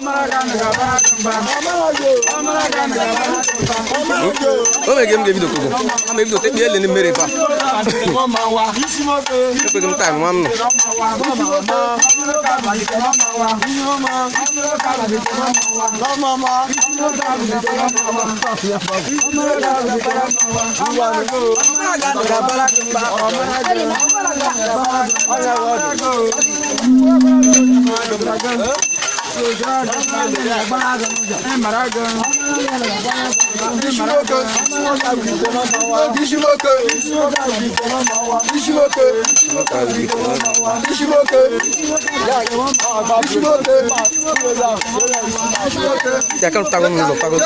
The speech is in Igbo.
O me game video kugo. Am video te biele ni mere fa. Ko gam time mam no. Ya kan tangan dulu, takut.